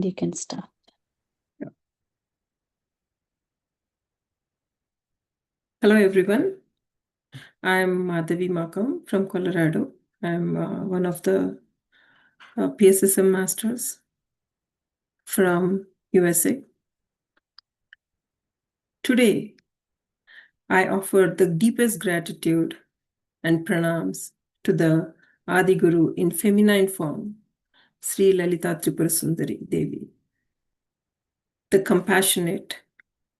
You can start. Hello, everyone. I'm Madhavi Makam from Colorado. I'm one of the PSSM masters from USA. Today, I offer the deepest gratitude and pranams to the Adi Guru in feminine form, Sri Lalitha Tripura Sundari Devi, the compassionate,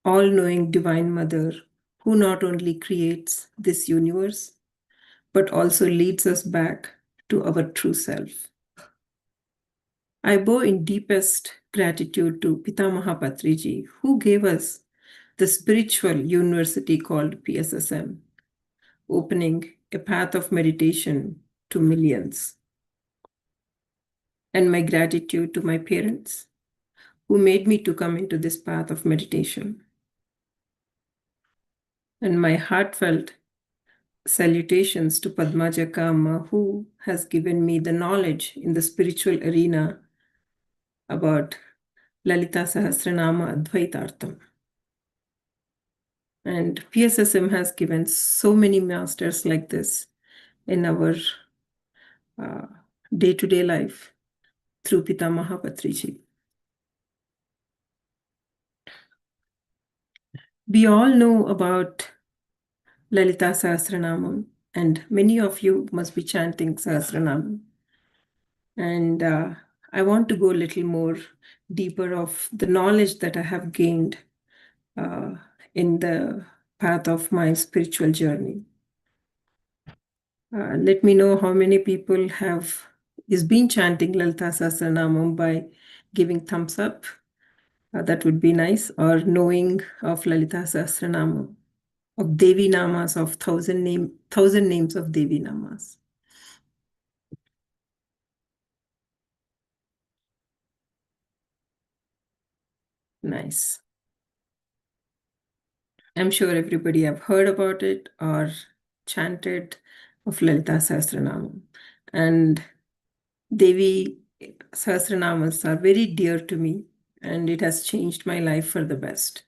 all-knowing Divine Mother who not only creates this universe, but also leads us back to our true self. I bow in deepest gratitude to Pitamaha Patriji, who gave us the spiritual university called PSSM, opening a path of meditation to millions. And my gratitude to my parents, who made me to come into this path of meditation. And my heartfelt salutations to Padmaja Kama, who has given me the knowledge in the spiritual arena about Lalita Sahasranama Advaitartham. And PSSM has given so many masters like this in our day-to-day life through Pitamaha Patriji. We all know about Lalita Sahasranamam, and many of you must be chanting Sahasranamam. And I want to go a little more deeper of the knowledge that I have gained in the path of my spiritual journey. Let me know how many people is been chanting Lalita Sahasranamam by giving thumbs up. That would be nice. Or knowing of Lalita Sahasranamam, of Devi Namas, of thousand names of Devi Namas. Nice. I'm sure everybody have heard about it or chanted of Lalita Sahasranamam. And Devi Sahasranamas are very dear to me, and it has changed my life for the best.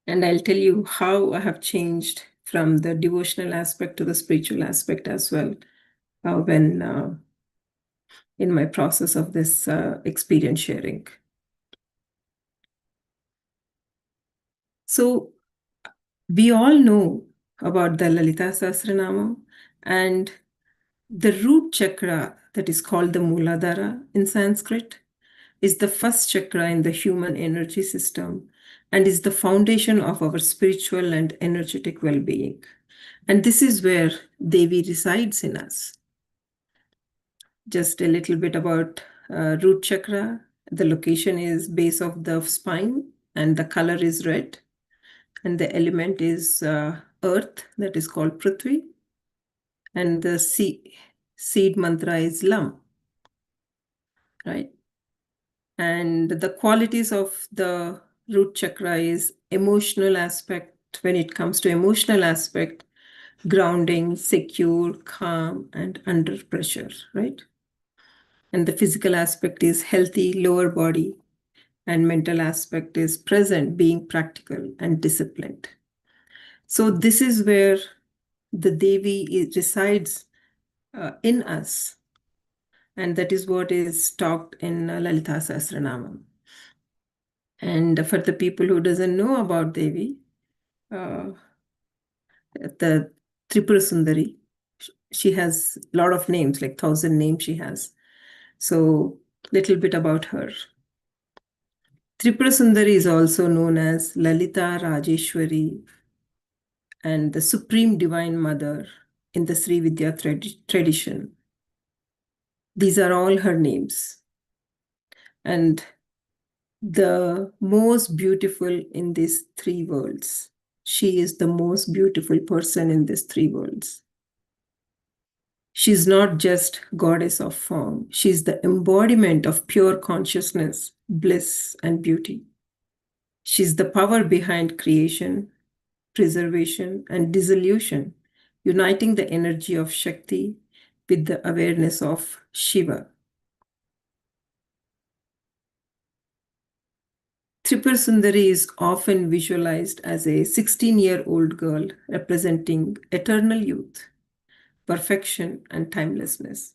And I'll tell you how I have changed from the devotional aspect to the spiritual aspect as well when in my process of this experience sharing. So we all know about the Lalita Sahasranama, and the root chakra that is called the Muladhara in Sanskrit is the first chakra in the human energy system and is the foundation of our spiritual and energetic well-being. And this is where Devi resides in us. Just a little bit about root chakra. The location is base of the spine and the color is red. And the element is earth, that is called Prithvi. And the seed mantra is Lam, right? And the qualities of the root chakra is emotional aspect. When it comes to emotional aspect, grounding, secure, calm, and under pressure, right? And the physical aspect is healthy, lower body, and mental aspect is present, being practical and disciplined. So this is where the Devi resides in us. And that is what is talked in Lalita Sahasranamam. And for the people who doesn't know about Devi, the Tripura Sundari, she has a lot of names, like 1,000 names she has. So little bit about her. Tripura Sundari is also known as Lalita Rajeshwari and the Supreme Divine Mother in the Sri Vidya tradition. These are all her names. And the most beautiful in these three worlds. She is the most beautiful person in these three worlds. She's not just goddess of form. She's the embodiment of pure consciousness, bliss, and beauty. She's the power behind creation, preservation, and dissolution, uniting the energy of Shakti with the awareness of Shiva. Tripura Sundari is often visualized as a 16-year-old girl representing eternal youth, perfection, and timelessness.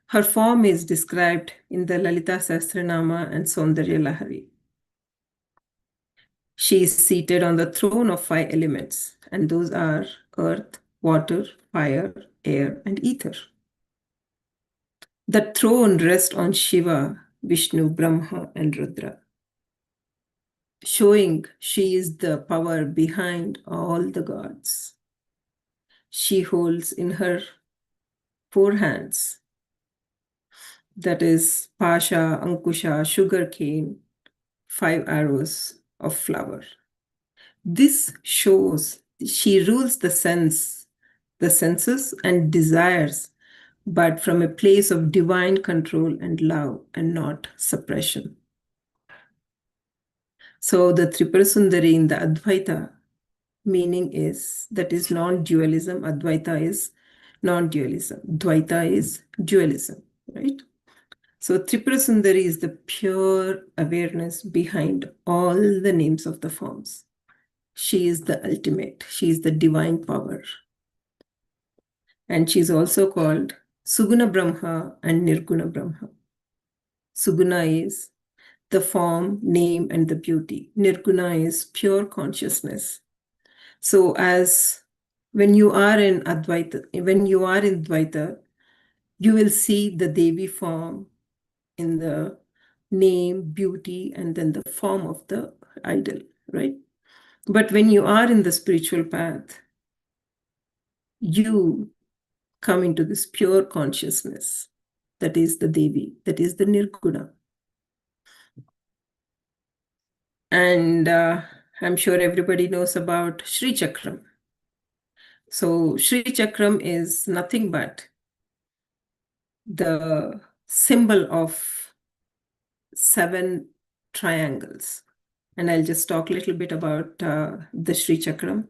Her form is described in the Lalita Sahasranama and Saundarya Lahari. She is seated on the throne of 5 elements, and those are earth, water, fire, air, and ether. The throne rests on Shiva, Vishnu, Brahma, and Rudra, showing she is the power behind all the gods. She holds in her 4 hands, that is Pasha, Ankusha, sugarcane, 5 arrows of flower. This shows she rules the senses and desires, but from a place of divine control and love and not suppression. So the Tripura Sundari in the Advaita meaning is, that is non-dualism. Advaita is non-dualism. Dvaita is dualism, right? So Tripura Sundari is the pure awareness behind all the names of the forms. She is the ultimate. She is the divine power. And she's also called Suguna Brahma and Nirguna Brahma. Suguna is the form, name, and the beauty. Nirguna is pure consciousness. So as when you are in Dvaita, you will see the Devi form in the name, beauty, and then the form of the idol, right? But when you are in the spiritual path, you come into this pure consciousness. That is the Devi, that is the Nirguna. And I'm sure everybody knows about Sri Chakram. So Sri Chakram is nothing but the symbol of 7 triangles. And I'll just talk a little bit about the Sri Chakram.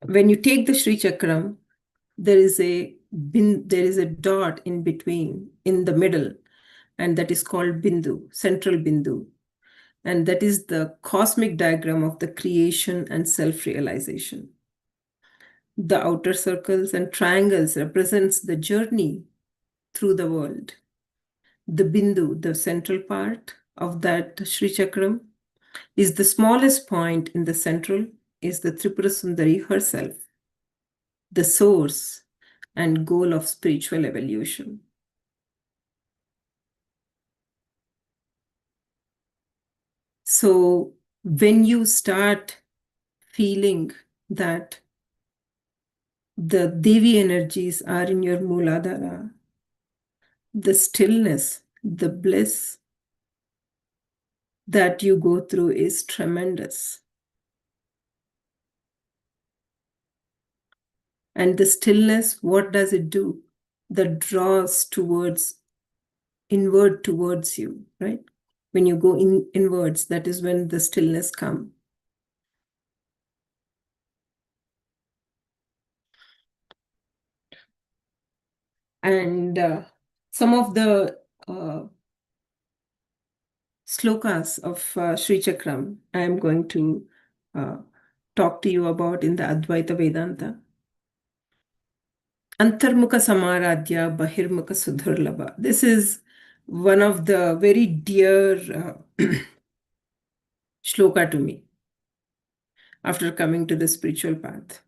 When you take the Sri Chakram, there is a dot in between, in the middle, and that is called Bindu, central Bindu. And that is the cosmic diagram of the creation and self-realization. The outer circles and triangles represents the journey through the world. The Bindu, the central part of that Sri Chakram, is the smallest point in the central, is the Tripura Sundari herself, the source and goal of spiritual evolution. So when you start feeling that the Devi energies are in your Mooladhara, the stillness, the bliss that you go through is tremendous. And the stillness, what does it do? That draws inward towards you, right? When you go inwards, that is when the stillness comes. And some of the slokas of Sri Chakram, I am going to talk to you about in the Advaita Vedanta. Antarmukha Samaradhya Bahirmukha Sudhurlabha. This is one of the very dear shloka to me after coming to the spiritual path.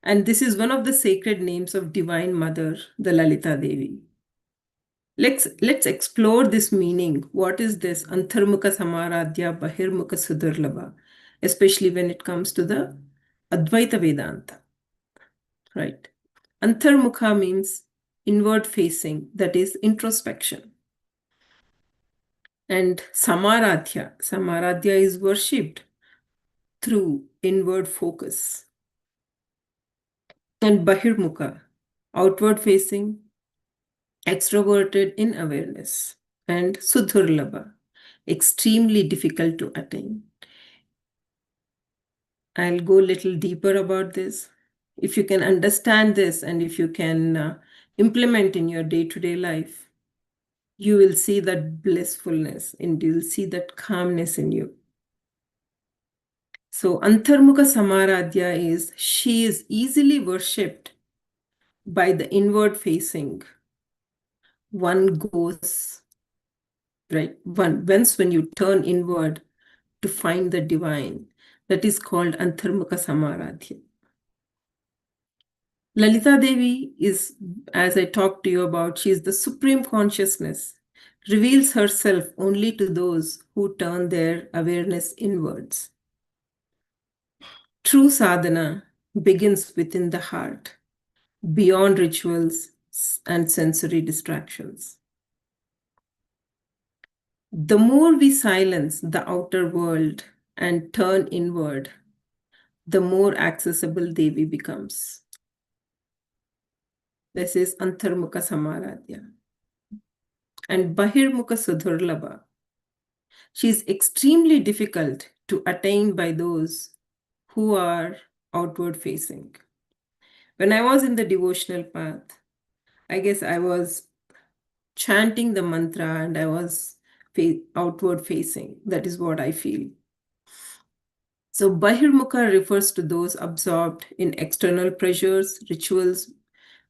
And this is one of the sacred names of Divine Mother, the Lalita Devi. Let's explore this meaning. What is this Antarmukha Samaradhya Bahirmukha Sudhurlabha, especially when it comes to the Advaita Vedanta, right? Antarmukha means inward facing, that is introspection. And Samaradhya is worshipped through inward focus. And Bahirmukha, outward facing, extroverted in awareness. And Sudhurlabha, extremely difficult to attain. I'll go a little deeper about this. If you can understand this and if you can implement in your day-to-day life, you will see that blissfulness and you'll see that calmness in you. So Antarmukha Samaradhya is she is easily worshipped by the inward facing. One goes, right? Once when you turn inward to find the divine, that is called Antarmukha Samaradhya. Lalita Devi is, as I talked to you about, she is the supreme consciousness, reveals herself only to those who turn their awareness inwards. True sadhana begins within the heart, beyond rituals and sensory distractions. The more we silence the outer world and turn inward, the more accessible Devi becomes. This is Antarmukha Samaradhya. And Bahirmukha Sudhurlabha. She is extremely difficult to attain by those who are outward facing. When I was in the devotional path, I guess I was chanting the mantra and I was outward facing. That is what I feel. So Bahirmukha refers to those absorbed in external pressures, rituals,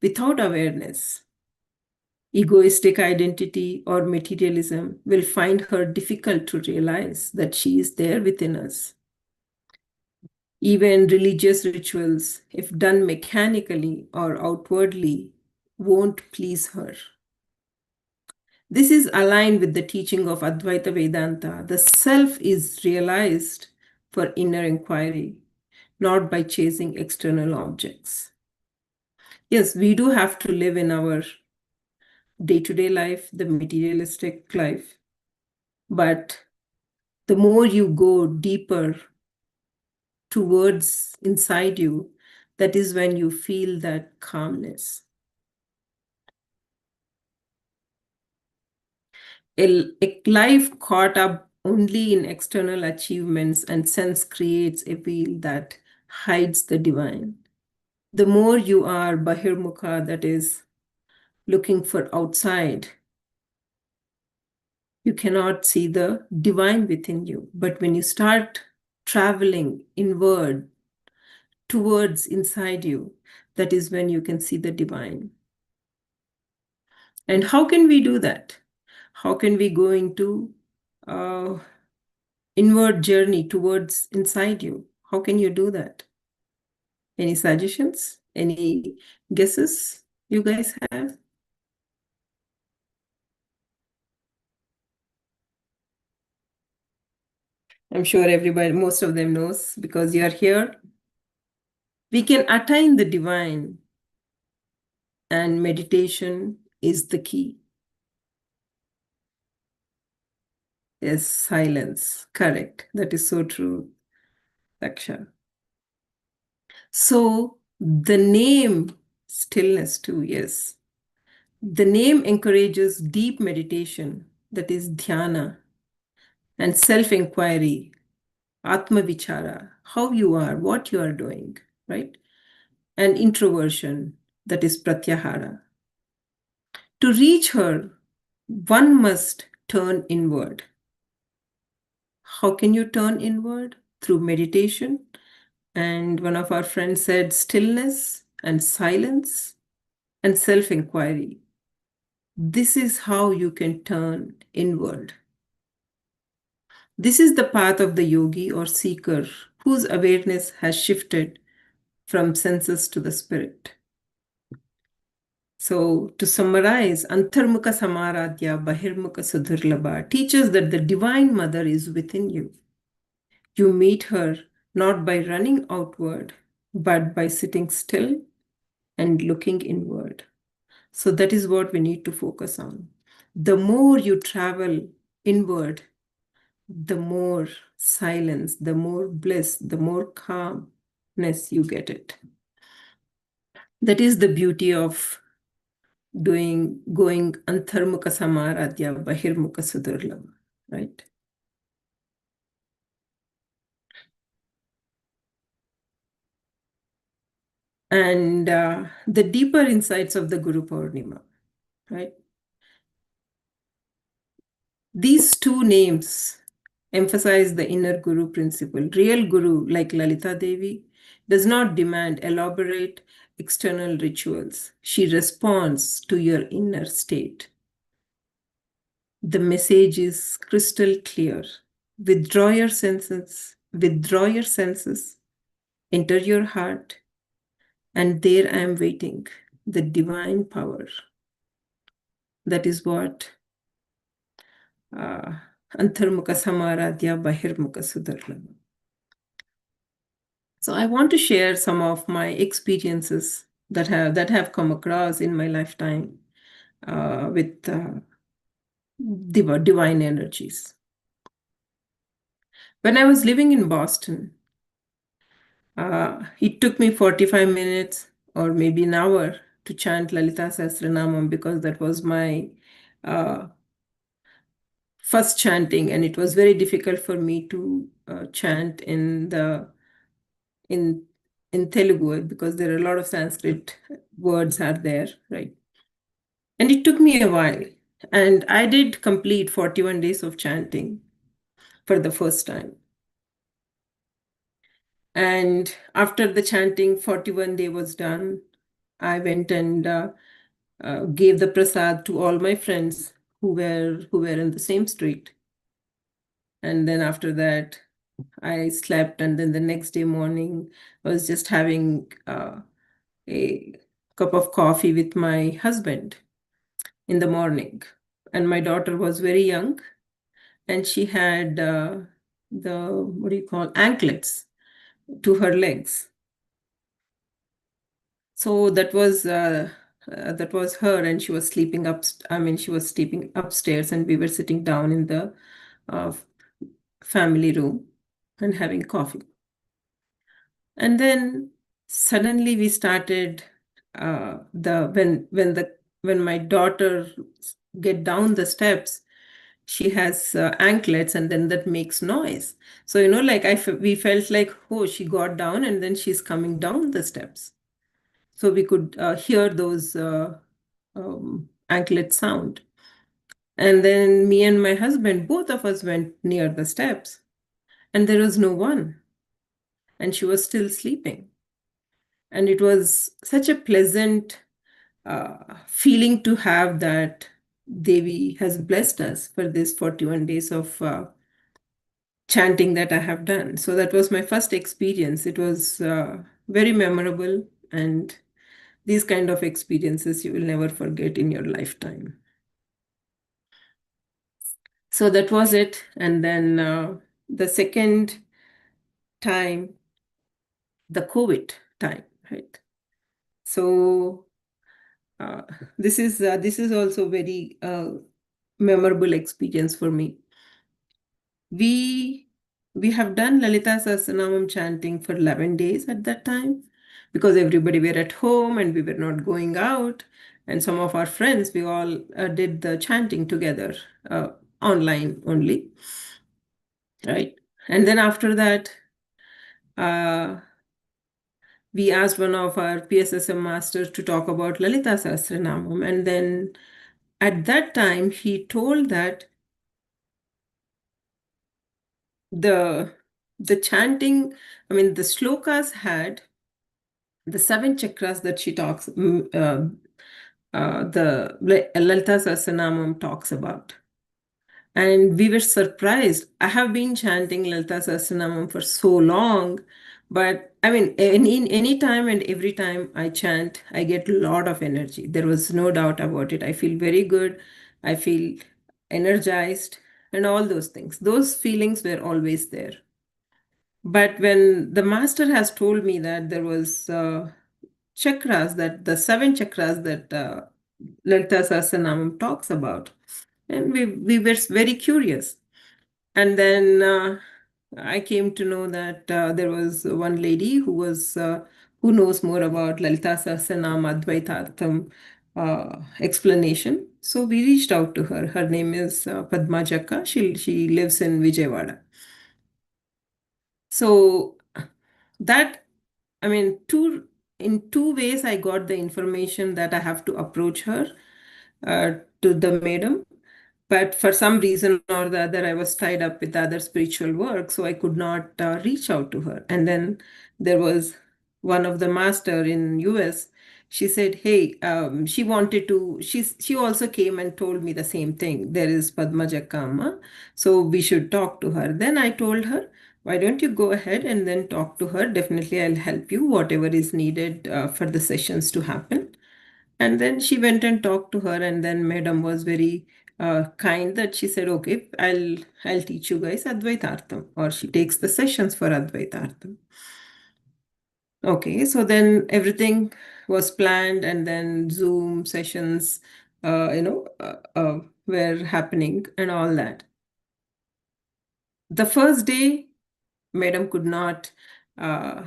without awareness. Egoistic identity or materialism will find her difficult to realize that she is there within us. Even religious rituals, if done mechanically or outwardly, won't please her. This is aligned with the teaching of Advaita Vedanta. The self is realized for inner inquiry, not by chasing external objects. Yes, we do have to live in our day-to-day life, the materialistic life, but the more you go deeper towards inside you, that is when you feel that calmness. A life caught up only in external achievements and sense creates a veil that hides the divine. The more you are Bahirmukha, that is looking for outside, you cannot see the divine within you. But when you start traveling inward towards inside you, that is when you can see the divine. And how can we do that? How can we go into inward journey towards inside you? How can you do that? Any suggestions? Any guesses you guys have? I'm sure everybody, most of them knows because you are here. We can attain the divine, and meditation is the key. Yes, silence. Correct. That is so true, Raksha. So the name, stillness too, yes. The name encourages deep meditation, that is dhyana, and self-inquiry, atma vichara, how you are, what you are doing, right? And introversion, that is pratyahara. To reach her, one must turn inward. How can you turn inward? Through meditation. And one of our friends said stillness and silence and self-inquiry. This is how you can turn inward. This is the path of the yogi or seeker whose awareness has shifted from senses to the spirit. So, to summarize, Antarmukha Samaradhya Bahirmukha Sudhurlabha teaches that the Divine Mother is within you. You meet her not by running outward, but by sitting still and looking inward. So, that is what we need to focus on. The more you travel inward, the more silence, the more bliss, the more calmness you get it. That is the beauty of going Antarmukha Samaradhya Bahirmukha Sudurlabha, right? And the deeper insights of the Guru Poornima, right? These two names emphasize the inner guru principle. Real guru, like Lalita Devi, does not demand elaborate external rituals. She responds to your inner state. The message is crystal clear. Withdraw your senses, enter your heart, and there I am waiting, the divine power. That is what Antarmukha Samaradhya Bahirmukha Sudarlama. So I want to share some of my experiences that have come across in my lifetime with divine energies. When I was living in Boston, it took me 45 minutes or maybe an hour to chant Lalita Sahasranamam because that was my uh, first chanting, and it was very difficult for me to chant in in Telugu because there are a lot of Sanskrit words are there, right? And it took me a while, and I did complete 41 days of chanting for the first time. And after the chanting 41 day was done, I went and gave the prasad to all my friends who were in the same street. And then after that, I slept, and then the next day morning, I was just having a cup of coffee with my husband in the morning. And my daughter was very young, and she had the, what do you call, anklets to her legs. So that was her, and she was sleeping up. I mean, she was sleeping upstairs, and we were sitting down in the uh, family room and having coffee. And then suddenly we started the when my daughter get down the steps, she has anklets, and then that makes noise. So like we felt like, oh, she got down and then she's coming down the steps. So we could hear those anklet sound. And then me and my husband, both of us went near the steps, and there was no one, and she was still sleeping. And it was such a pleasant feeling to have that Devi has blessed us for this 41 days of chanting that I have done. So that was my first experience. It was very memorable, and these kind of experiences you will never forget in your lifetime. So that was it. And then the second time, the COVID time, right? So uh, this is also very memorable experience for me. We we have done Lalita Sahasranamam chanting for 11 days at that time because everybody were at home and we were not going out. And some of our friends, we all did the chanting together online only, right? And then after that, uh, we asked one of our PSSM masters to talk about Lalita Sahasranamam. And then at that time, he told that the the chanting, I mean, the slokas had the seven chakras that she talks, the Lalita Sahasranamam talks about. And we were surprised. I have been chanting Lalita Sahasranamam for so long, but I mean, any time and every time I chant, I get a lot of energy. There was no doubt about it. I feel very good. I feel energized and all those things. Those feelings were always there. But when the master has told me that there was chakras, that the seven chakras that Lalita Sahasranamam talks about, and we were very curious. And then I came to know that there was one lady who knows more about Lalita Sahasranam Advaitartham explanation. So we reached out to her. Her name is Padma Jakka. She lives in Vijayawada. So that, I mean, in two ways I got the information that I have to approach her, to the madam. But for some reason or the other, I was tied up with other spiritual work, so I could not reach out to her. And then there was one of the master in US. She said, "Hey, she wanted to. She also came and told me the same thing. There is Padmaja Kama, so we should talk to her." Then I told her, "Why don't you go ahead and then talk to her? Definitely, I'll help you. Whatever is needed for the sessions to happen." And then she went and talked to her, and then Madam was very kind that she said, "Okay, I'll teach you guys Advaitartham," or she takes the sessions for Advaitartham. Okay, so then everything was planned, and then Zoom sessions, were happening and all that. The first day, Madam could not uh,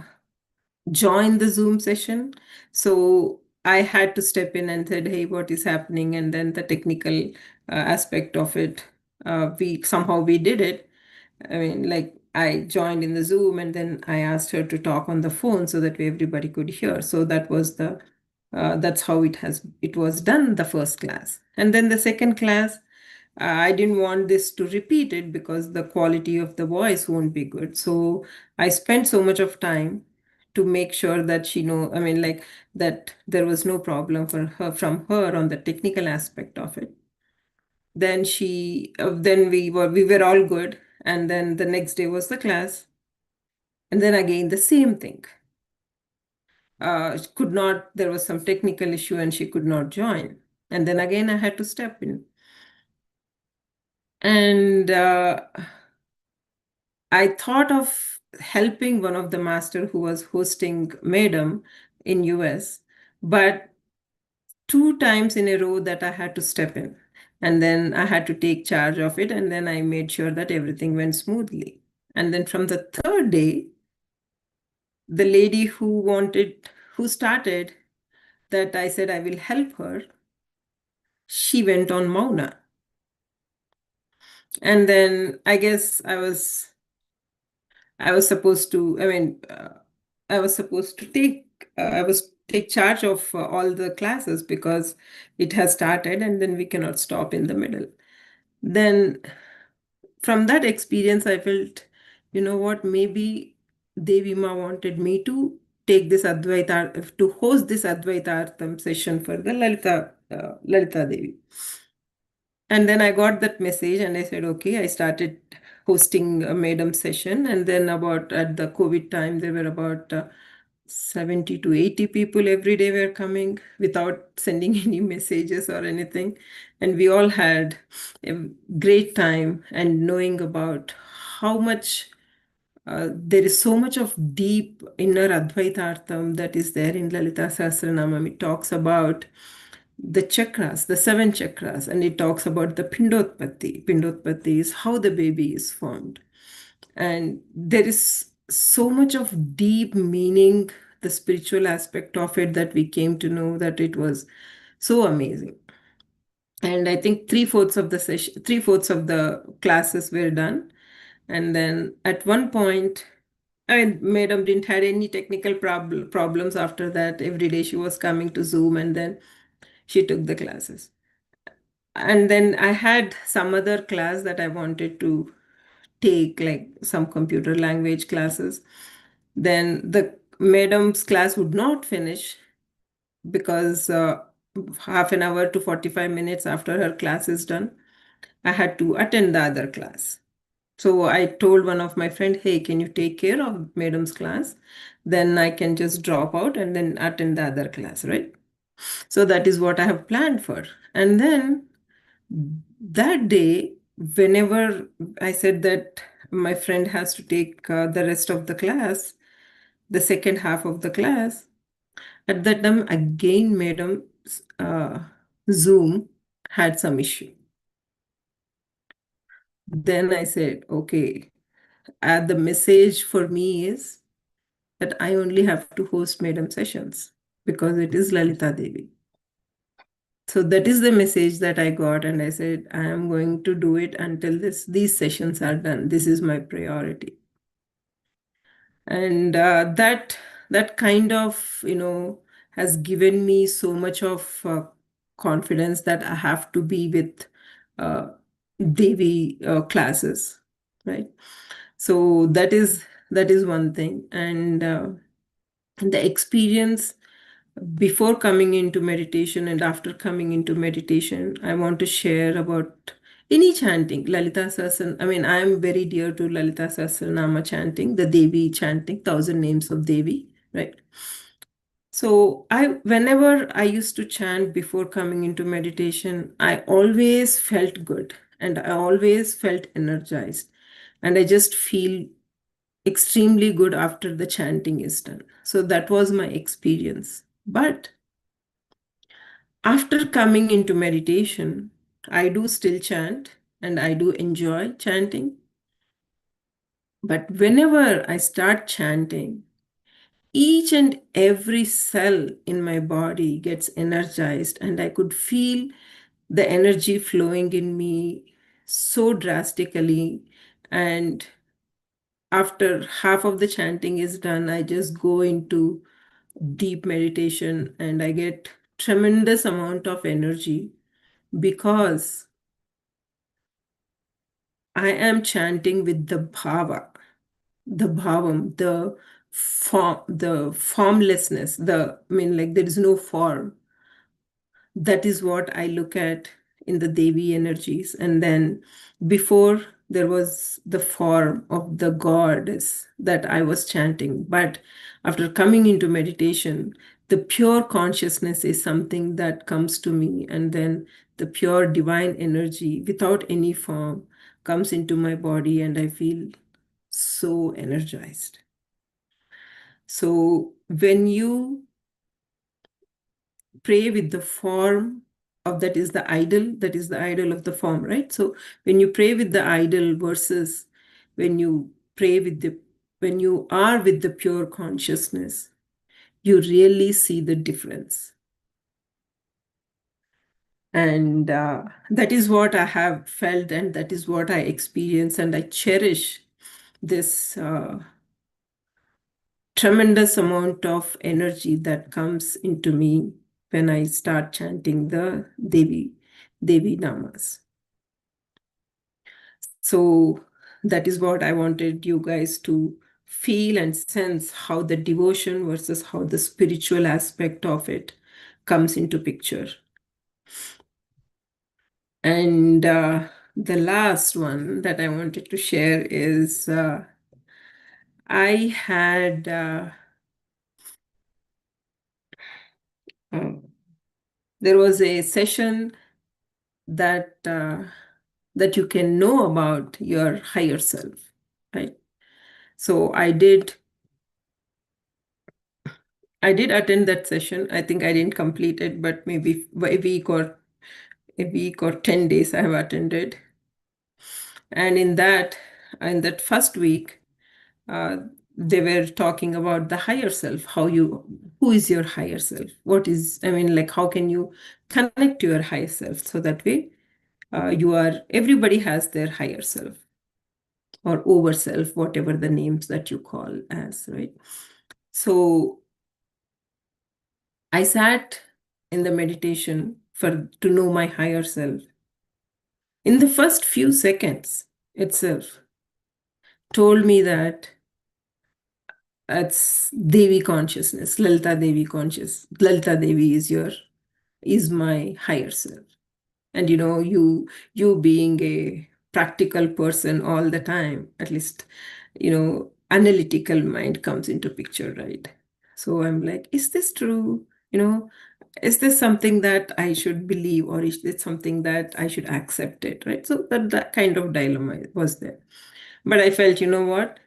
join the Zoom session. So I had to step in and said, "Hey, what is happening?" And then the technical aspect of it, we did it. I mean, like I joined in the Zoom and then I asked her to talk on the phone so that everybody could hear. So that's how it was done the first class. And then the second class, I didn't want this to repeat it because the quality of the voice won't be good. So I spent so much of time to make sure that I mean, like that there was no problem from her on the technical aspect of it. Then we were all good. And then the next day was the class. And then again, the same thing. There was some technical issue and she could not join. And then again, I had to step in. And I thought of helping one of the master who was hosting Madam in US, but two times in a row that I had to step in. And then I had to take charge of it. And then I made sure that everything went smoothly. And then from the third day, the lady who started, that I said I will help her, she went on Mauna. And then I guess I was supposed to, I mean, I was supposed to take charge of all the classes because it has started and then we cannot stop in the middle. Then from that experience, I felt, you know what, maybe Devi Ma wanted me to to host this Advaitartham session for the Lalita Devi. And then I got that message and I said, okay, I started hosting a Madam session. And then about at the COVID time, there were about 70 to 80 people every day were coming without sending any messages or anything. And we all had a great time and knowing about how much there is so much of deep inner Advaitartham that is there in Lalita Sahasranamam. It talks about the chakras, the seven chakras, and it talks about the Pindotpatti. Pindotpatti is how the baby is formed. And there is so much of deep meaning, the spiritual aspect of it that we came to know that it was so amazing. And I think three-fourths of the classes were done. And then at one point, I mean, Madam didn't had any technical problems after that. Every day she was coming to Zoom and then she took the classes. And then I had some other class that I wanted to take, like some computer language classes. Then the Madam's class would not finish because half an hour to 45 minutes after her class is done, I had to attend the other class. So I told one of my friend, "Hey, can you take care of Madam's class? Then I can just drop out and then attend the other class, right?" So that is what I have planned for. And then that day, whenever I said that my friend has to take the rest of the class, the second half of the class, at that time, again, Madam's Zoom had some issue. Then I said, okay, the message for me is that I only have to host Madam sessions because it is Lalita Devi. So that is the message that I got, and I said, I am going to do it until these sessions are done. This is my priority. And that kind of, has given me so much of confidence that I have to be with Devi classes, right? So that is one thing. And the experience before coming into meditation and after coming into meditation, I want to share about any chanting, Lalita Sahasran. I mean, I am very dear to Lalita Sahasranama chanting, the Devi chanting, 1,000 names of Devi, right? So whenever I used to chant before coming into meditation, I always felt good and I always felt energized. And I just feel extremely good after the chanting is done. So that was my experience. But after coming into meditation, I do still chant and I do enjoy chanting. But whenever I start chanting, each and every cell in my body gets energized, and I could feel the energy flowing in me so drastically. And after half of the chanting is done, I just go into deep meditation and I get tremendous amount of energy because I am chanting with the bhava, the bhavam, the formlessness, I mean, like there is no form. That is what I look at in the Devi energies. And then before there was the form of the goddess that I was chanting. But after coming into meditation, the pure consciousness is something that comes to me. And then the pure divine energy without any form comes into my body and I feel so energized. So when you pray with the form of that is the idol of the form, right? So when you pray with the idol versus when you pray with the when you are with the pure consciousness, you really see the difference. And that is what I have felt and that is what I experience, and I cherish this tremendous amount of energy that comes into me when I start chanting the Devi Namas. So that is what I wanted you guys to feel and sense, how the devotion versus how the spiritual aspect of it comes into picture. And the last one that I wanted to share is I had there was a session that that you can know about your higher self, right? So I did attend that session. I think I didn't complete it, but maybe a week or 10 days I have attended. And in that first week, uh, they were talking about the higher self, who is your higher self? I mean, like, how can you connect to your higher self? So that way, everybody has their higher self or over self, whatever the names that you call as, right? So I sat in the meditation to know my higher self. In the first few seconds itself, told me that it's Devi consciousness, Lalita Devi is my higher self. And you being a practical person all the time, at least, analytical mind comes into picture, right? So I'm like, is this true? Is this something that I should believe, or is it something that I should accept it, right? So that kind of dilemma was there. But I felt, you know what?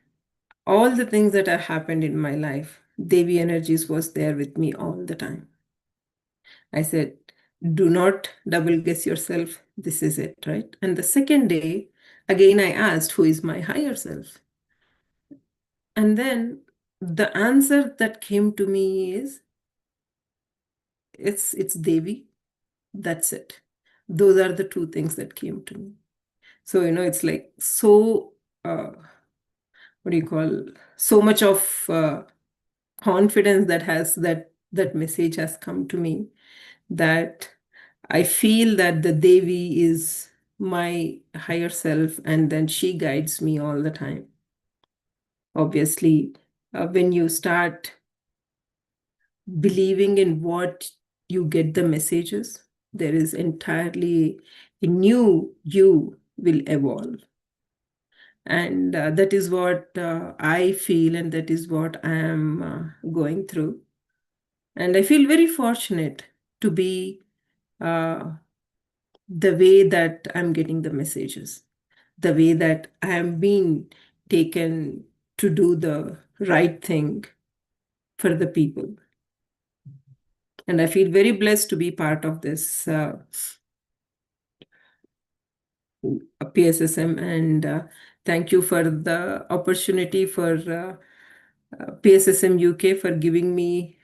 All the things that have happened in my life, Devi energies was there with me all the time. I said, do not double guess yourself. This is it, right? And the second day, again, I asked, who is my higher self? And then the answer that came to me is, it's Devi. That's it. Those are the two things that came to me. So, it's like so, what do you call, so much of confidence that message has come to me, that I feel that the Devi is my higher self, and then she guides me all the time. Obviously, when you start believing in what you get the messages, there is entirely a new you will evolve. And that is what I feel, and that is what I am going through. And I feel very fortunate to be uh, the way that I'm getting the messages, the way that I am being taken to do the right thing for the people. And I feel very blessed to be part of this PSSM. And thank you for the opportunity for PSSM UK for giving me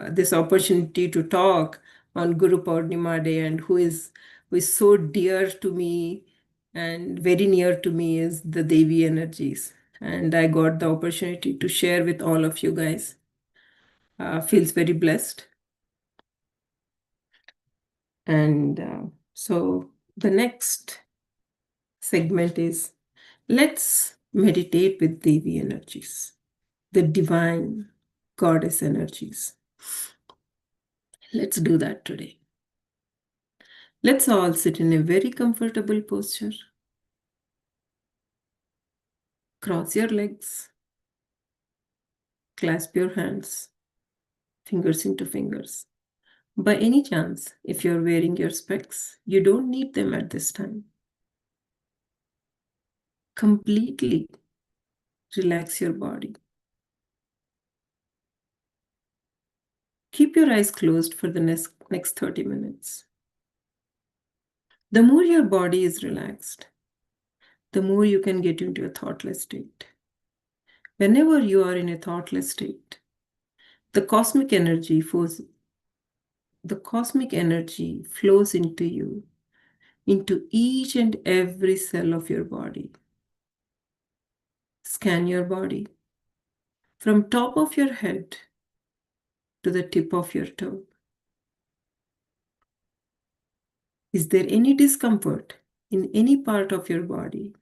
this opportunity to talk on Guru Poornima Day, and who is so dear to me and very near to me is the Devi energies. And I got the opportunity to share with all of you guys. Feels very blessed. And so the next segment is let's meditate with Devi energies, the divine goddess energies. Let's do that today. Let's all sit in a very comfortable posture. Cross your legs, clasp your hands, fingers into fingers. By any chance, if you're wearing your specs, you don't need them at this time. Completely relax your body. Keep your eyes closed for the next 30 minutes. The more your body is relaxed, the more you can get into a thoughtless state. Whenever you are in a thoughtless state, the cosmic energy flows into you, into each and every cell of your body. Scan your body from top of your head to the tip of your toe. Is there any discomfort in any part of your body?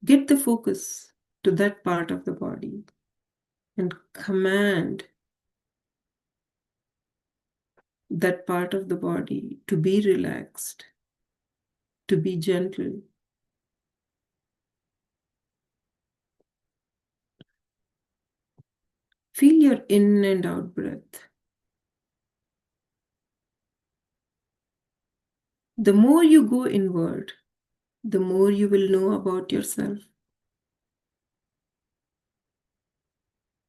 Get the focus to that part of the body and command that part of the body to be relaxed, to be gentle. Feel your in and out breath. The more you go inward, the more you will know about yourself.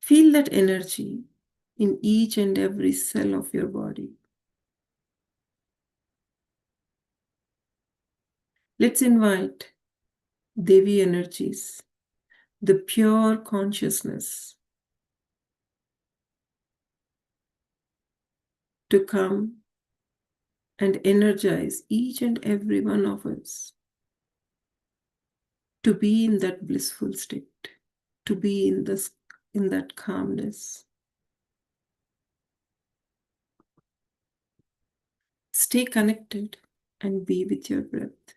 Feel that energy in each and every cell of your body. Let's invite Devi energies, the pure consciousness, to come and energize each and every one of us to be in that blissful state, to be in that calmness. Stay connected and be with your breath.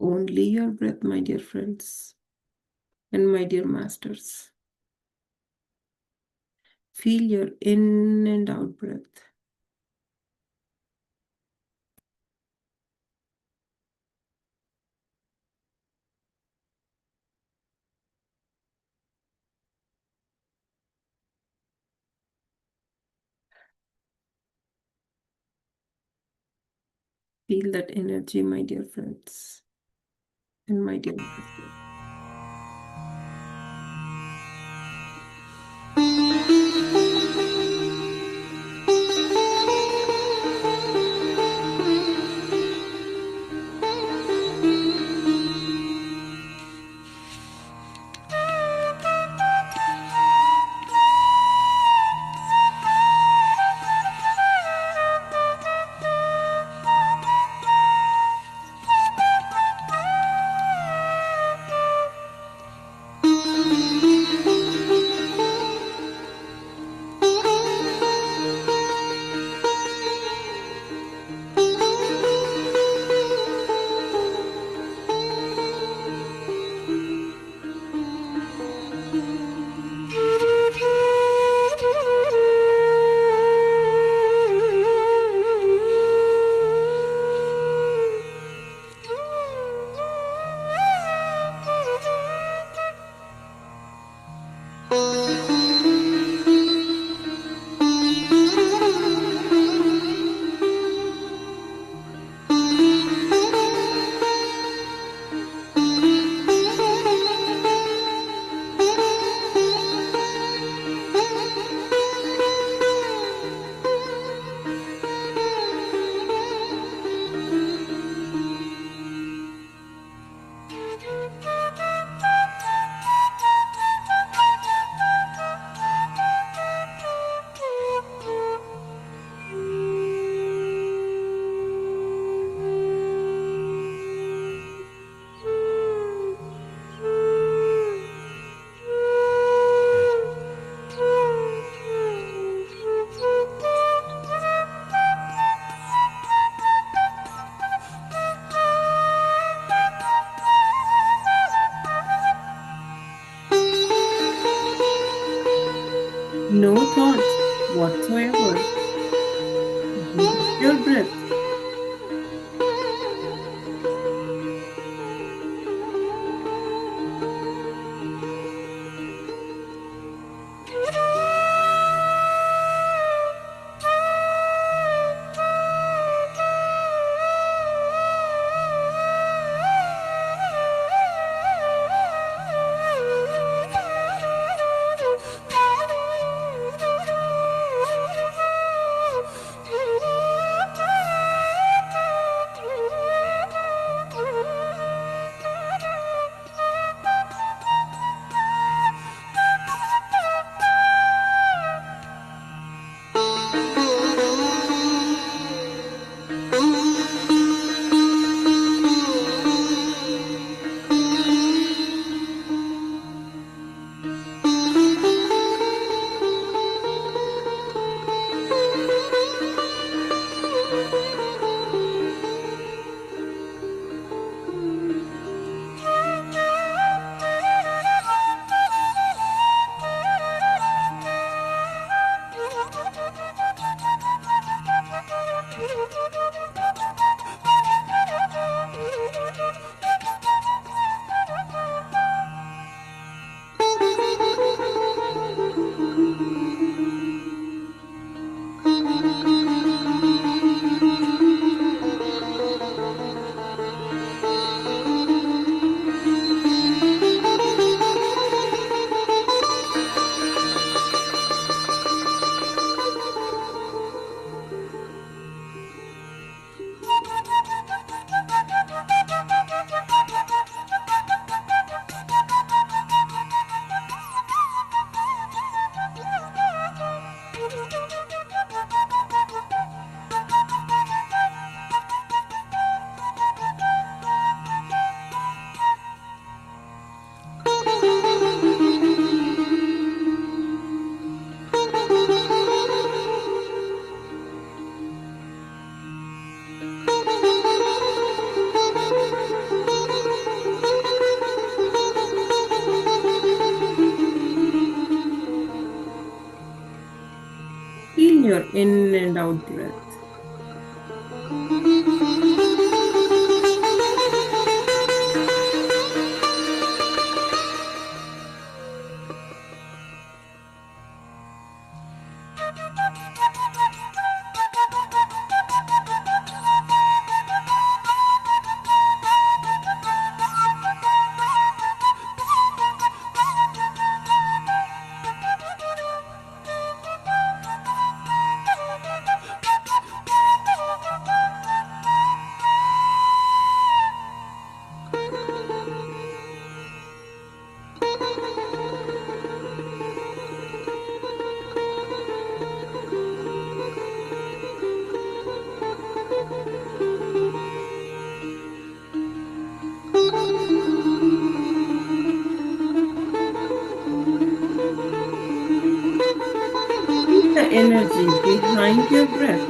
Only your breath, my dear friends and my dear masters. Feel your in and out breath. Feel that energy, my dear friends and my dear masters. whatsoever. Breathe your breath. Feel your in and out breath. Feel the energy behind your breath.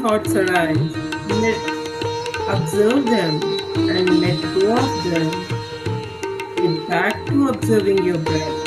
thoughts arise, observe them and let go of them. Get back to observing your breath.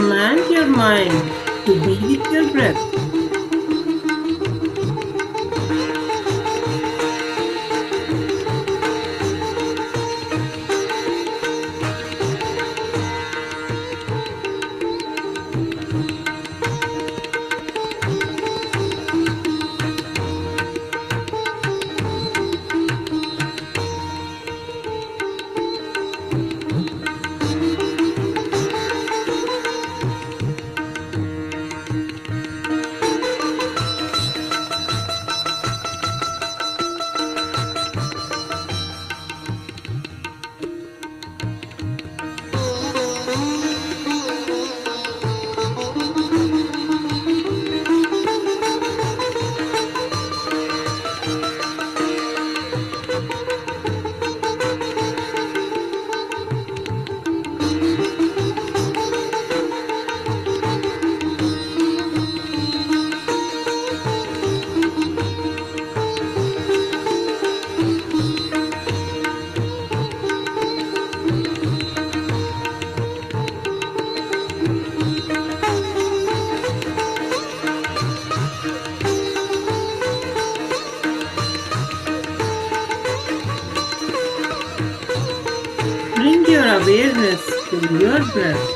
Command your mind to be with your breath. Bring your awareness to your breath.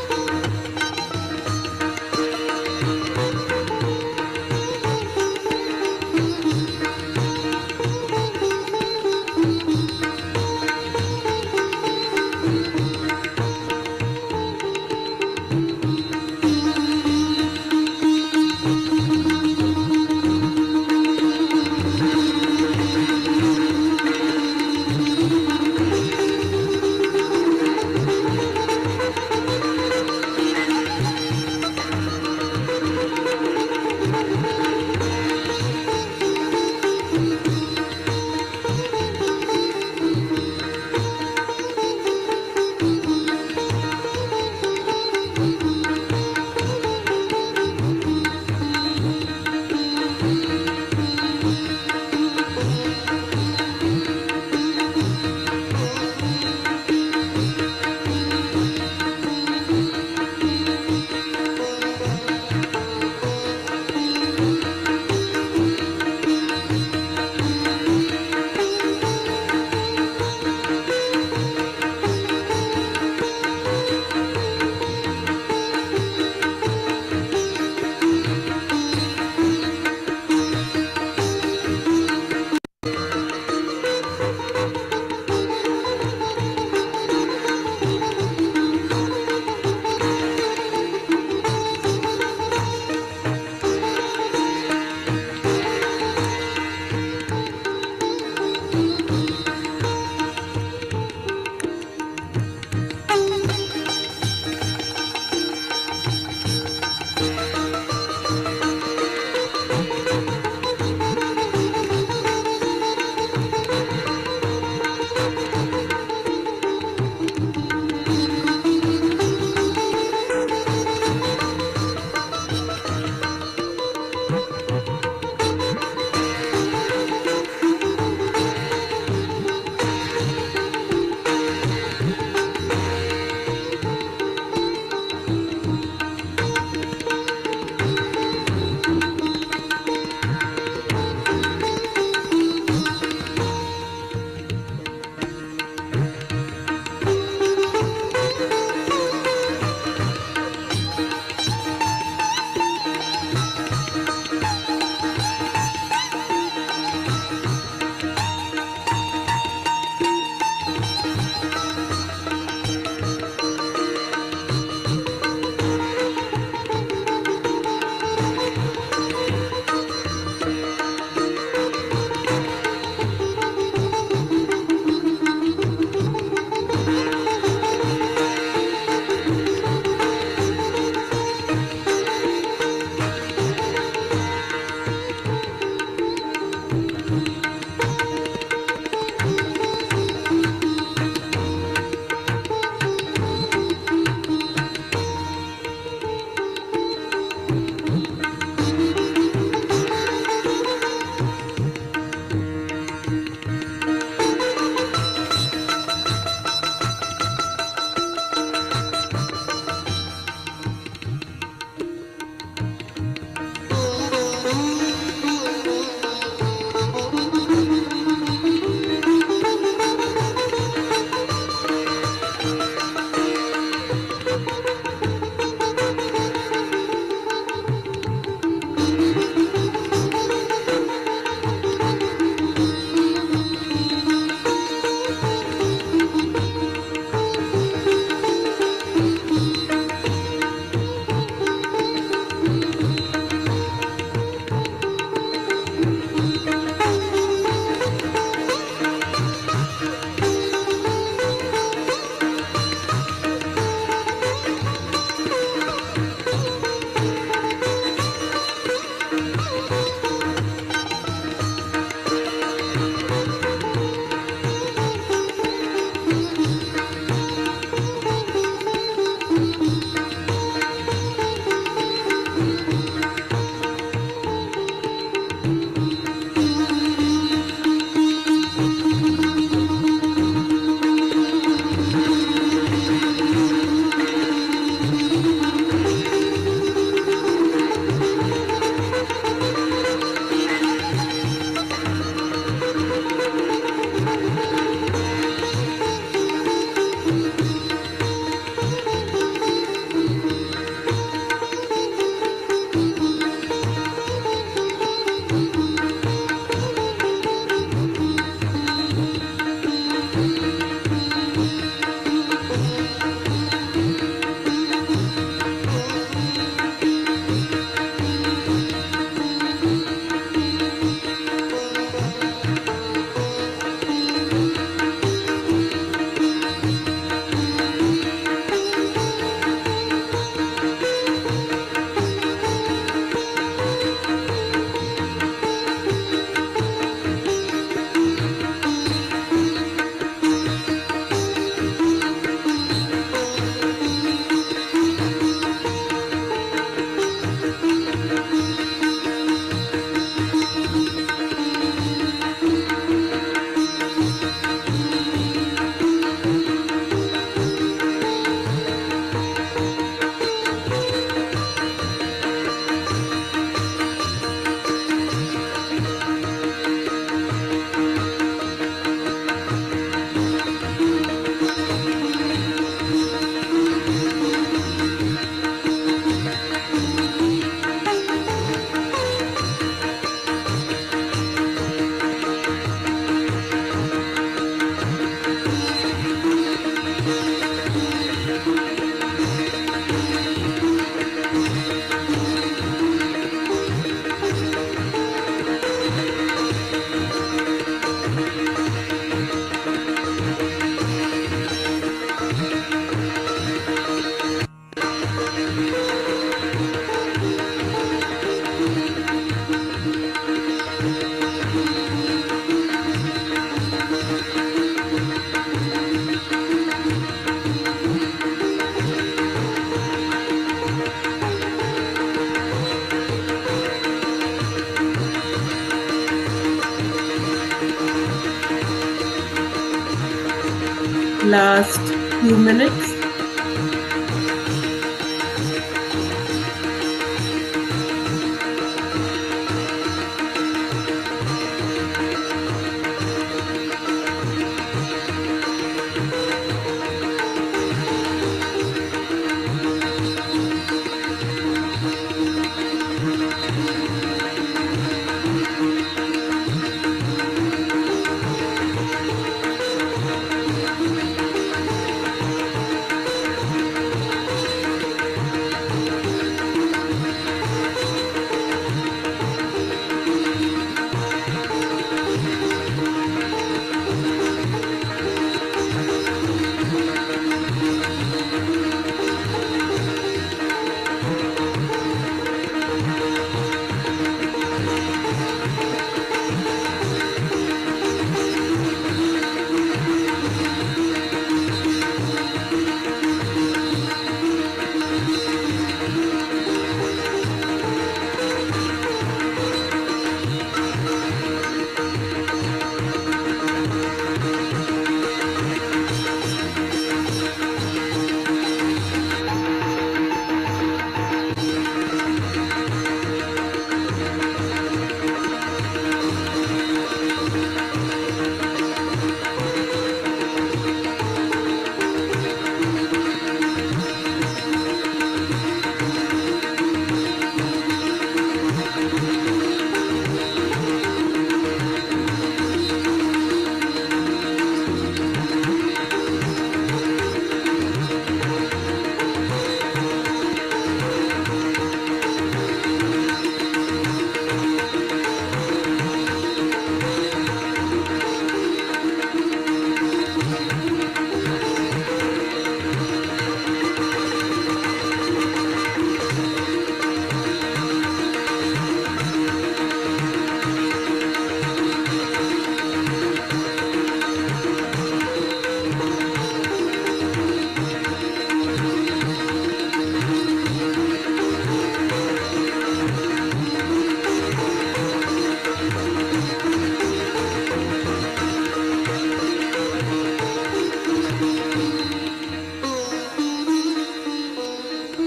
Last 2 minutes.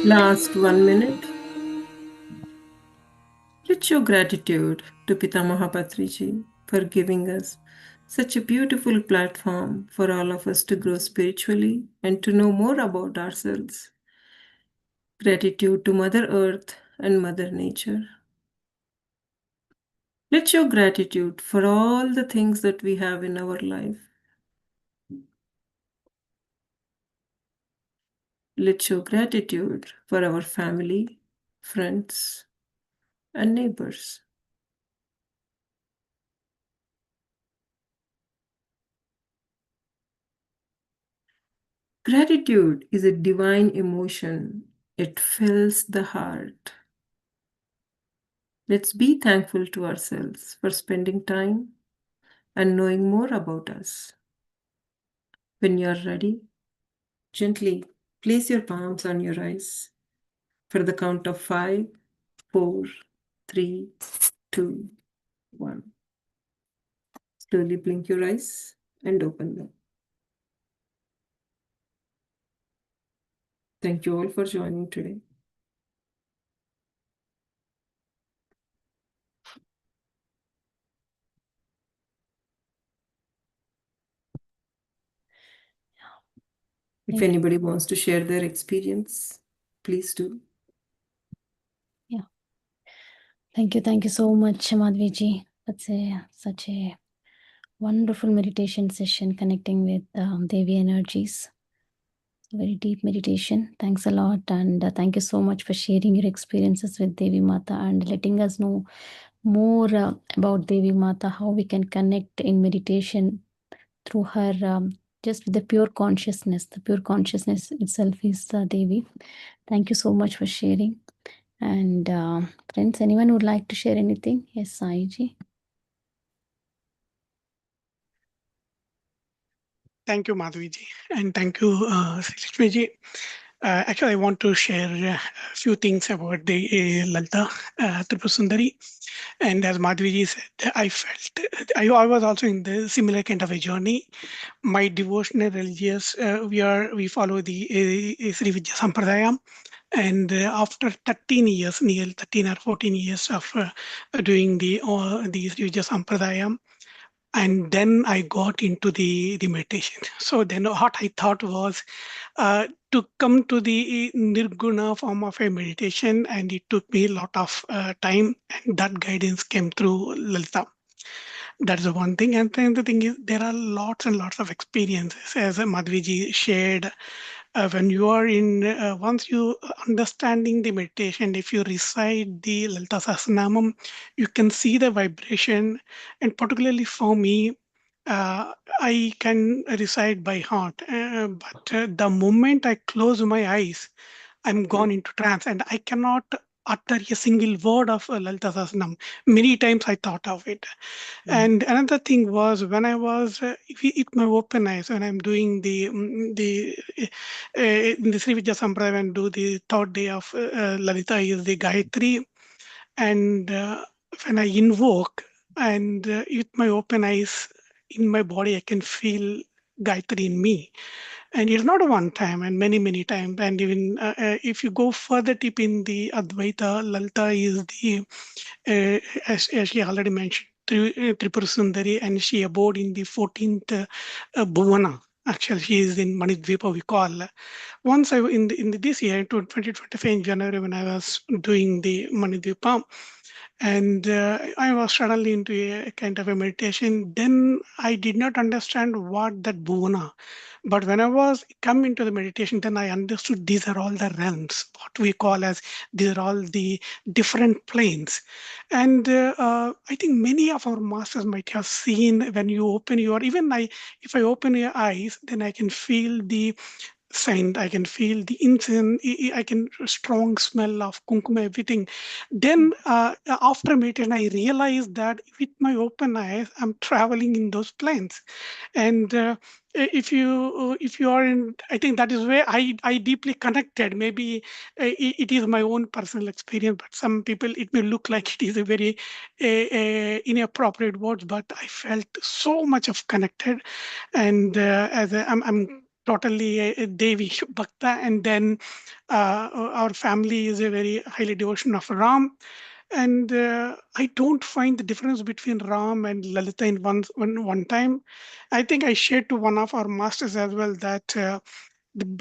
Last 1 minute. Let's show gratitude to Pita Mahapatriji for giving us such a beautiful platform for all of us to grow spiritually and to know more about ourselves. Gratitude to Mother Earth and Mother Nature. Let's show gratitude for all the things that we have in our life. Let's show gratitude for our family, friends, and neighbors. Gratitude is a divine emotion. It fills the heart. Let's be thankful to ourselves for spending time and knowing more about us. When you're ready, gently place your palms on your eyes for the count of 5, 4, 3, 2, 1. Slowly blink your eyes and open them. Thank you all for joining today. If anybody wants to share their experience, please do. Yeah. Thank you so much, Madhviji. That's such a wonderful meditation session connecting with Devi energies. Very deep meditation. Thanks a lot. And thank you so much for sharing your experiences with Devi Mata and letting us know more about Devi Mata, how we can connect in meditation through her, just with the pure consciousness. The pure consciousness itself is Devi. Thank you so much for sharing. And friends, anyone would like to share anything? Yes, Saiji. Thank you, Madhviji, and thank you, Srishmiji. Actually, I want to share a few things about the Lalita Tripura Sundari. And as Madhviji said, I felt I was also in the similar kind of a journey. My devotional religious, we follow the Sri Vidya Sampradaya. And after 13 years, nearly 13 or 14 years of doing the Sri Vidya Sampradaya, and then I got into the meditation. So then what I thought was to come to the nirguna form of a meditation, and it took me a lot of time, and that guidance came through Lalita. That's the one thing. And then the thing is, there are lots and lots of experiences, as Madhviji shared. When you are in, once you understanding the meditation, if you recite the Lalita Sahasranamam, you can see the vibration. And particularly for me, I can recite by heart. But the moment I close my eyes, I'm gone into trance, and I cannot utter a single word of Lalita Sahasranam. Many times I thought of it. And another thing was when I was with my open eyes, when I'm doing in the Sri Vidya Sampradaya, and do the third day of Lalita is the Gayatri, and when I invoke, and with my open eyes in my body, I can feel Gayatri in me. And it's not a one time, and many many times. And even if you go further deep in the Advaita, Lalita is the as she already mentioned, Tripura Sundari, and she abode in the 14th Bhuvana. Actually, she is in Manidvipa, we call. Once I in this year, 2025 in January, when I was doing the Manidvipa, and I was suddenly into a kind of a meditation. Then I did not understand what that bhuvana. But when I was come into the meditation, then I understood these are all the realms, what we call as these are all the different planes. And I think many of our masters might have seen when you open your, even I, if I open your eyes, then I can feel the scent, I can feel the incense, I can strong smell of kumkum, everything. Then after meditation, I realized that with my open eyes, I'm traveling in those planes. And if you are in, I think that is where I deeply connected. Maybe it is my own personal experience, but some people it may look like it is a very inappropriate words, but I felt so much of connected. And I'm totally a Devi Bhakta, and then our family is a very highly devotion of Ram. And I don't find the difference between Ram and Lalita in one time. I think I shared to one of our masters as well that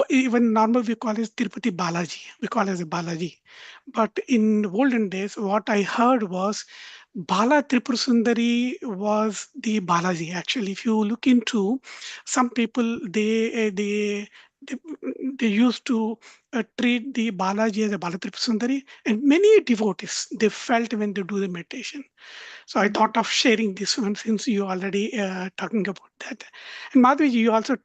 even normal we call it Tirupati Balaji. We call it as a Balaji. But in olden days, what I heard was Bala Tripura Sundari was the Balaji. Actually, if you look into some people, they, they used to treat the Balaji as a Bala Tripura Sundari, and many devotees they felt when they do the meditation. So I thought of sharing this one since you already talking about that. And Madhviji, you also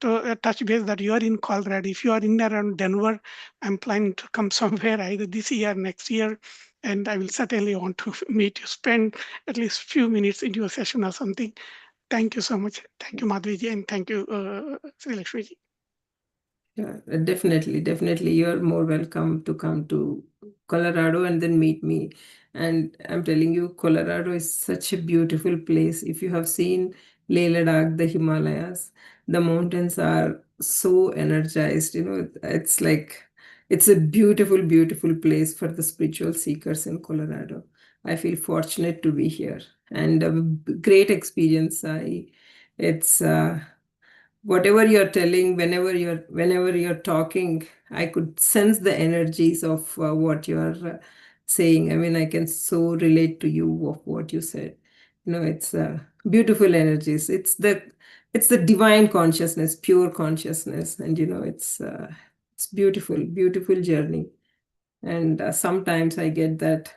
touched base that you are in Colorado. If you are in around Denver, I'm planning to come somewhere either this year, next year, and I will certainly want to meet you, spend at least few minutes in your session or something. Thank you so much. Thank you, Madhviji, and thank you, Sri Lakshmiji. Yeah, definitely, definitely. You're more welcome to come to Colorado and then meet me. And I'm telling you, Colorado is such a beautiful place. If you have seen Leh Ladakh, the Himalayas, the mountains are so energized. It's like it's a beautiful, beautiful place for the spiritual seekers in Colorado. I feel fortunate to be here and a great experience. It's whatever you're telling, whenever you're talking, I could sense the energies of what you're saying. I mean, I can so relate to you of what you said. It's beautiful energies. It's the divine consciousness, pure consciousness, and it's beautiful, beautiful journey. And sometimes I get that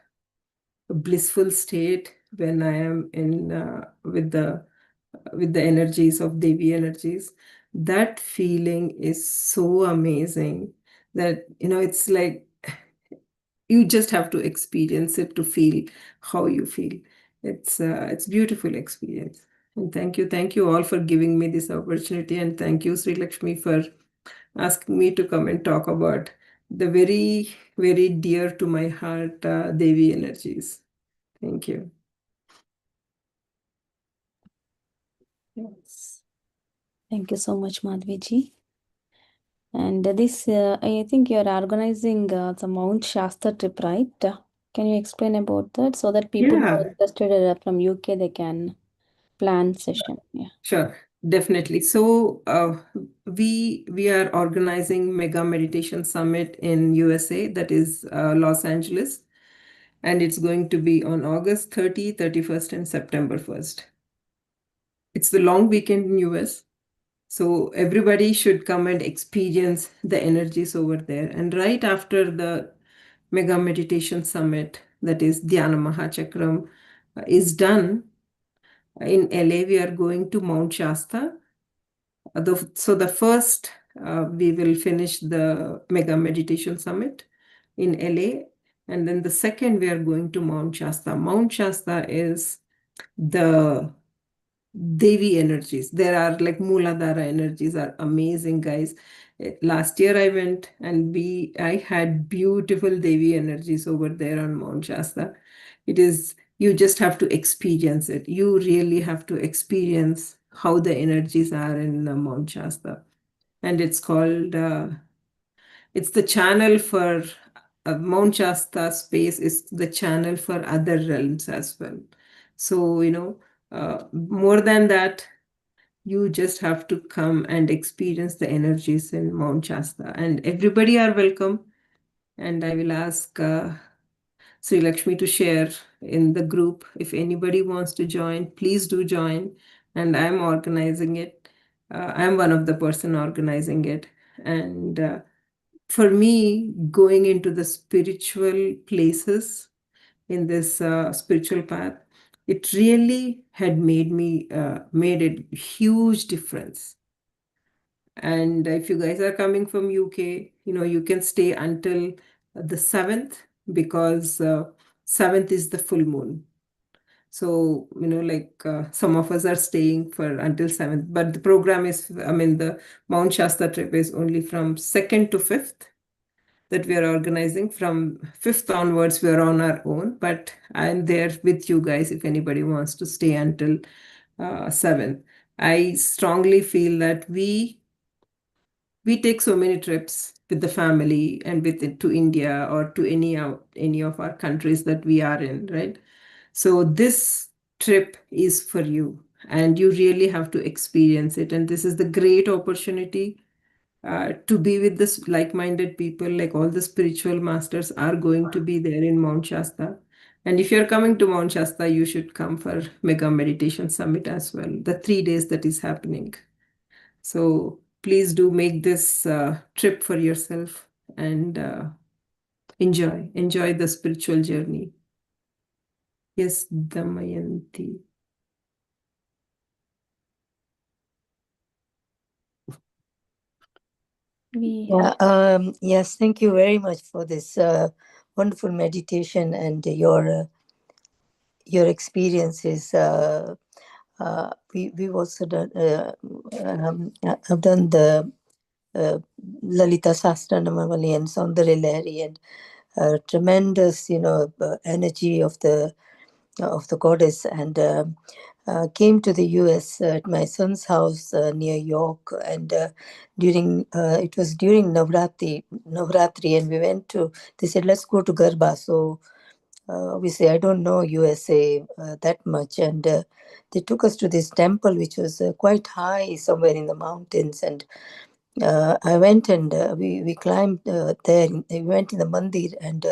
blissful state when I am in with the energies of Devi energies. That feeling is so amazing that it's like you just have to experience it to feel how you feel. It's beautiful experience. And thank you all for giving me this opportunity, and thank you, Sri Lakshmi, for asking me to come and talk about the very, very dear to my heart Devi energies. Thank you. Yes. Thank you so much, Madhviji. And this, I think you're organizing some Mount Shasta trip, right? Can you explain about that so that people who are Yeah, interested from UK, they can plan session? Yeah. sure, definitely. So we are organizing Mega Meditation Summit in USA, that is Los Angeles, and it's going to be on August 30, 31st, and September 1st. It's the long weekend in US. So everybody should come and experience the energies over there. And right after the Mega Meditation Summit, that is Dhyana Mahachakram, is done, in LA, we are going to Mount Shasta. So the first, we will finish the Mega Meditation Summit in LA. And then the second, we are going to Mount Shasta. Mount Shasta is the Devi energies. There are like Mooladhara energies are amazing, guys. Last year I went and I had beautiful Devi energies over there on Mount Shasta. You just have to experience it. You really have to experience how the energies are in Mount Shasta. And it's the channel for Mount Shasta space is the channel for other realms as well. So, more than that, you just have to come and experience the energies in Mount Shasta. And everybody are welcome. And I will ask Sri Lakshmi to share in the group. If anybody wants to join, please do join. And I'm organizing it. I'm one of the person organizing it. And for me, going into the spiritual places in this spiritual path, it really had made a huge difference. And if you guys are coming from UK, you can stay until the 7th, because 7th is the full moon. So, some of us are staying for until 7th, but the program is, the Mount Shasta trip is only from 2nd to 5th that we are organizing. From 5th onwards, we are on our own, but I'm there with you guys if anybody wants to stay until 7th. I strongly feel that we take so many trips with the family and with it to India or to any of our countries that we are in, right? So this trip is for you, and you really have to experience it. And this is the great opportunity to be with this like-minded people. Like, all the spiritual masters are going to be there in Mount Shasta. And if you're coming to Mount Shasta, you should come for Mega Meditation Summit as well, the 3 days that is happening. So please do make this trip for yourself and enjoy the spiritual journey. Yes, Damayanti. Yes, thank you very much for this wonderful meditation and your experiences. We've also done I've done the Lalita Sahasranamavali and Sundari Lahari, and tremendous energy of the goddess, and came to the US at my son's house near York, and it was during Navratri, and we went to. They said, let's go to Garba. So obviously I don't know USA that much, and they took us to this temple which was quite high somewhere in the mountains, and I went, and we climbed there. We went in the mandir, and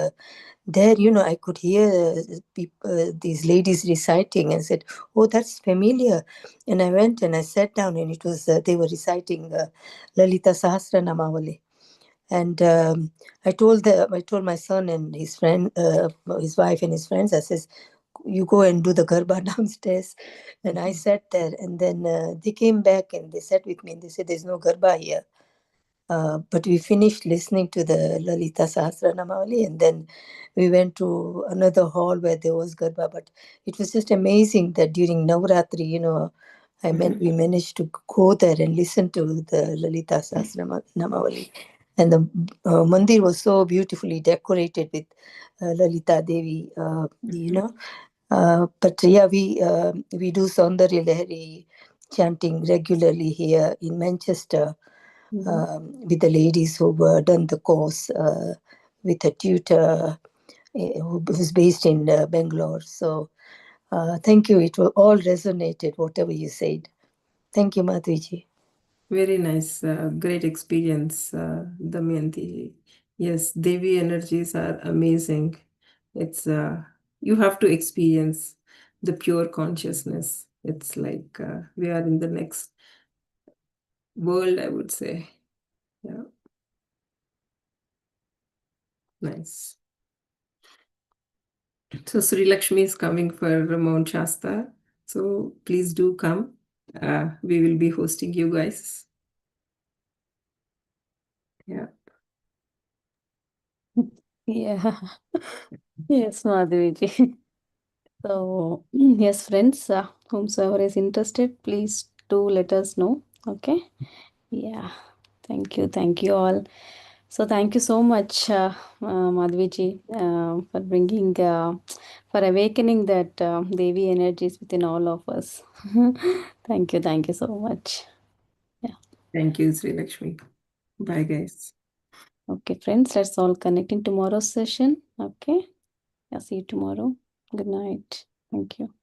there, I could hear these ladies reciting, and said, "Oh, that's familiar." And I went and I sat down, and it was they were reciting Lalita Sahasranamavali. And I told my son and his friend, his wife and his friends, I says, "You go and do the garba downstairs." And I sat there, and then they came back and they sat with me, and they said, "There's no garba here." But we finished listening to the Lalita Sahasranamavali, and then we went to another hall where there was Garba. But it was just amazing that during Navratri, we managed to go there and listen to the Lalita Sahasranamavali. And the mandir was so beautifully decorated with Lalita Devi, you know. But yeah, we do Sundari Lahari chanting regularly here in Manchester with the ladies who were done the course with a tutor who was based in Bangalore. So thank you. It all resonated, whatever you said. Thank you, Madhviji. Very nice. Great experience, Damayanti. Yes, Devi energies are amazing. It's you have to experience the pure consciousness. It's like we are in the next world, I would say. Yeah. Nice. So Sri Lakshmi is coming for Mount Shasta. So please do come. We will be hosting you guys. Yeah. Yeah. Yes, Madhviji. So, yes, friends, whomsoever is interested, please do let us know. Okay. Yeah. Thank you. Thank you all. So, thank you so much, Madhviji, for bringing, for awakening that Devi energies within all of us. Thank you. Thank you so much. Yeah. Thank you, Sri Lakshmi. Bye, guys. Okay, friends, let's all connect in tomorrow's session. Okay. I'll see you tomorrow. Good night. Thank you.